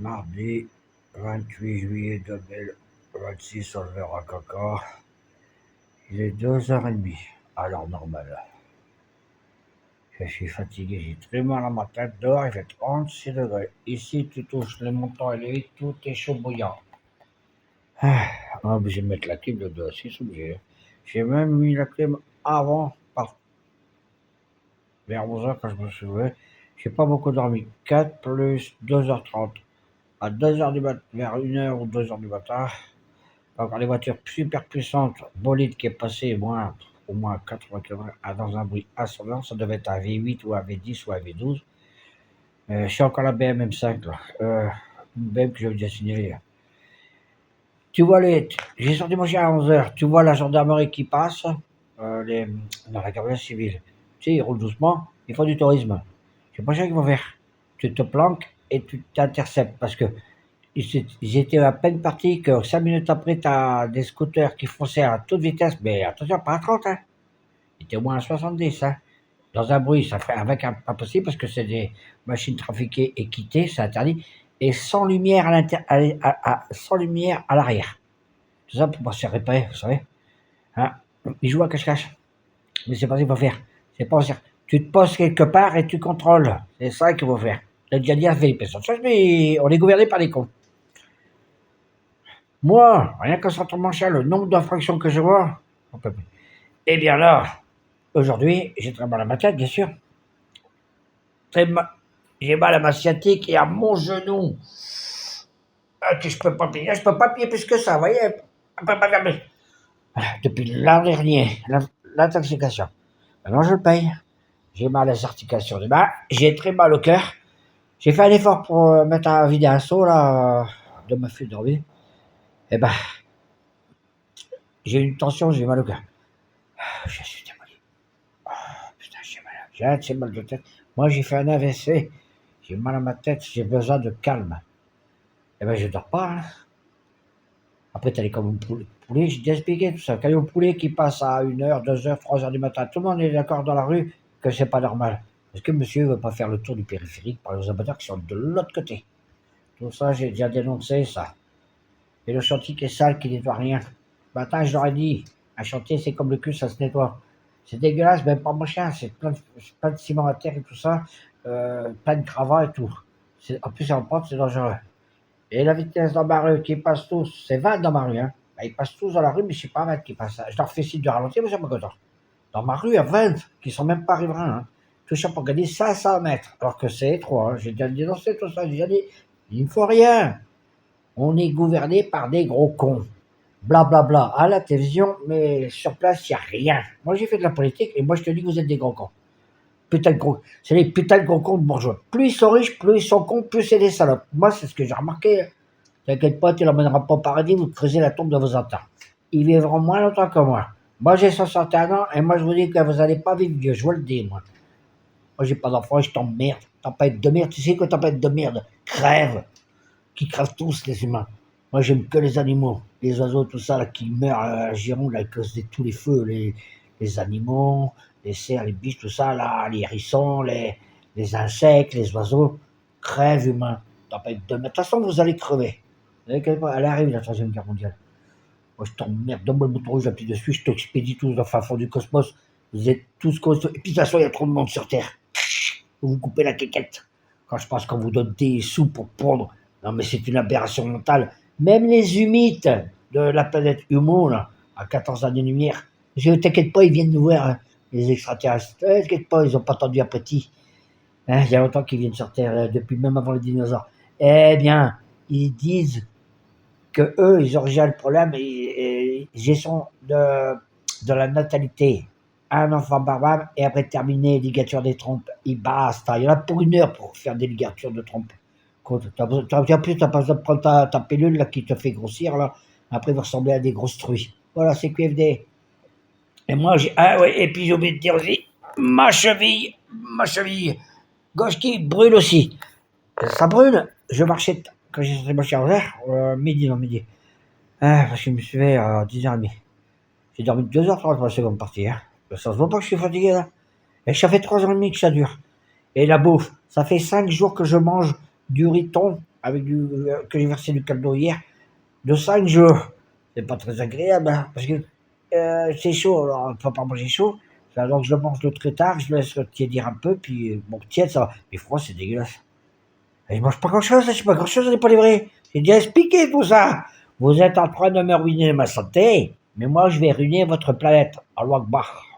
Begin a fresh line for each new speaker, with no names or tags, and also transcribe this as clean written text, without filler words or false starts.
Mardi 28 juillet 2026, on le verra caca. Il est 2h30, à l'heure normale. Je suis fatigué, j'ai très mal à ma tête. Dehors, il fait 36 degrés. Ici, tu touches les montants élevés, tout est chaud bouillant. On est obligé de mettre la clim de 2 à 6, obligé. J'ai même mis la clim avant, vers 11h quand je me suis levé. J'ai pas beaucoup dormi. 4 plus 2h30. À 2h du matin, vers 1h ou 2h du matin. Encore les voitures super puissantes, bolide qui est passé au moins 80 km dans un bruit assourdant, ça devait être un V8 ou un V10 ou un V12. Je suis encore la BM M5 là. Une BM que j'ai déjà signalée. Tu vois j'ai sorti mon chien à 11h, tu vois la gendarmerie qui passe, dans la camionnette civile. Tu sais, ils roulent doucement, ils font du tourisme. C'est pas ça qu'ils vont faire. Tu te planques et tu t'interceptes parce que ils étaient à peine partis que 5 minutes après, tu as des scooters qui fonçaient à toute vitesse, mais attention, pas à 30, hein. Ils étaient au moins à 70, hein. Dans un bruit, ça fait avec pas possible parce que c'est des machines trafiquées et quittées, c'est interdit, et sans lumière sans lumière à l'arrière. Tout ça pour pas se faire repérer, vous savez. Hein. Ils jouent à cache-cache. Mais c'est pas ça qu'il faut faire. C'est pas ça. Tu te poses quelque part et tu contrôles. C'est ça qu'il faut faire. J'ai déjà dit à Philippe, mais on est gouverné par les cons. Moi, rien qu'en sortant mon chat, le nombre d'infractions que je vois, on peut plus. Eh bien là, aujourd'hui, j'ai très mal à ma tête, bien sûr. J'ai mal à ma sciatique et à mon genou. Que je peux pas payer plus que ça, vous voyez. Depuis l'an dernier, l'intoxication. Maintenant, je le paye. J'ai mal à les articulations des mains, j'ai très mal au cœur. J'ai fait un effort pour mettre à vider un seau, là, de ma fuite d'envie. Eh ben, j'ai une tension, j'ai mal au cœur. Je suis démoli. Putain, j'ai mal de tête. Moi, j'ai fait un AVC. J'ai mal à ma tête, j'ai besoin de calme. Eh ben, je dors pas, hein. Après, t'as les comme poulet, j'ai déjà expliqué tout ça. Quand il y a un poulet qui passe à 1h, 2h, 3h du matin, tout le monde est d'accord dans la rue que c'est pas normal. Est-ce que monsieur veut pas faire le tour du périphérique par les abattoirs qui sont de l'autre côté? Tout ça, j'ai déjà dénoncé ça. Et le chantier qui est sale, qui nettoie rien. Ce matin, je leur ai dit, un chantier, c'est comme le cul, ça se nettoie. C'est dégueulasse, même pas mon chien, c'est plein de ciment à terre et tout ça, plein de gravats et tout. En plus, en pente, c'est dangereux. Et la vitesse dans ma rue qui passe tous, c'est 20 dans ma rue, hein. Ben, ils passent tous dans la rue, mais je sais pas 20 qui passent. Je leur fais signe de ralentir, mais je suis pas content. Dans ma rue, il y a 20 qui sont même pas riverains, hein. Tout ça pour gagner 500 mètres, alors que c'est étroit, hein. J'ai déjà dénoncé tout ça, j'ai déjà dit, il ne faut rien. On est gouverné par des gros cons. Blablabla. Bla bla. À la télévision, mais sur place, il n'y a rien. Moi, j'ai fait de la politique et moi, je te dis que vous êtes des gros cons. Putain de gros. C'est les putains de gros cons de bourgeois. Plus ils sont riches, plus ils sont cons, plus c'est des salopes. Moi, c'est ce que j'ai remarqué. T'inquiète pas, tu l'emmèneras pas au paradis, vous creusez la tombe de vos ancêtres. Ils vivront moins longtemps que moi. Moi, j'ai 61 ans et moi, je vous dis que vous n'allez pas vivre vieux. Je vous le dis, moi. Moi, j'ai pas d'enfant et je t'emmerde. Tempête de merde. Tu sais quoi, tempête de merde? Crève. Qui crèvent tous, les humains. Moi, j'aime que les animaux, les oiseaux, tout ça, là, qui meurent à Gironde, là, à cause de tous les feux, les animaux, les cerfs, les biches, tout ça, là, les hérissons, les insectes, les oiseaux, crèvent, humains. De toute façon, vous allez crever. Vous allez, elle arrive, la Troisième Guerre mondiale. Moi, je t'emmerde, donne-moi le bouton rouge, j'appuie dessus, je t'expédie tous dans le fin fond du cosmos. Vous êtes tous costauds. Et puis, de toute façon, il y a trop de monde sur Terre. Vous coupez la quéquette. Quand je pense qu'on vous donne des sous pour pondre. Non, mais c'est une aberration mentale. Même les humites de la planète Humo, là, à 14 années-lumière, t'inquiète pas, ils viennent nous voir, hein, les extraterrestres. T'inquiète pas, ils ont pas attendu un petit. Hein, il y a longtemps qu'ils viennent sur Terre, depuis même avant les dinosaures. Eh bien, ils disent que eux, ils ont déjà le problème et gestion de la natalité. Un enfant par femme et après terminer ligature des trompes. Il basta. Il y en a pour 1 heure pour faire des ligatures de trompes. En plus, t'as pas besoin de prendre ta pilule là, qui te fait grossir. Là. Après, vous ressemblez à des grosses truies. Voilà, c'est QFD. Et moi, ah ouais, et puis j'ai oublié de dire aussi, ma cheville gauche qui brûle aussi. Ça brûle. Je marchais, quand j'ai sorti mon chien midi, non, midi. Ah, parce que je me suis fait à 10h30. J'ai dormi 2h30 pour la seconde partie. Hein. Ça se voit pas que je suis fatigué là. Et ça fait 3h30 que ça dure. Et la bouffe, ça fait 5 jours que je mange du riton avec que j'ai versé du caldo hier, de 5 jours. C'est pas très agréable, hein, parce que c'est chaud, alors on ne peut pas manger chaud. Alors je le mange de très tard, je le laisse tiédir un peu, puis bon, tiède ça va. Mais froid, c'est dégueulasse. Et je mange pas grand-chose, je sais pas grand-chose, je n'ai pas livré. J'ai déjà expliqué tout ça. Vous êtes en train de me ruiner ma santé, mais moi je vais ruiner votre planète. Allah Akbar.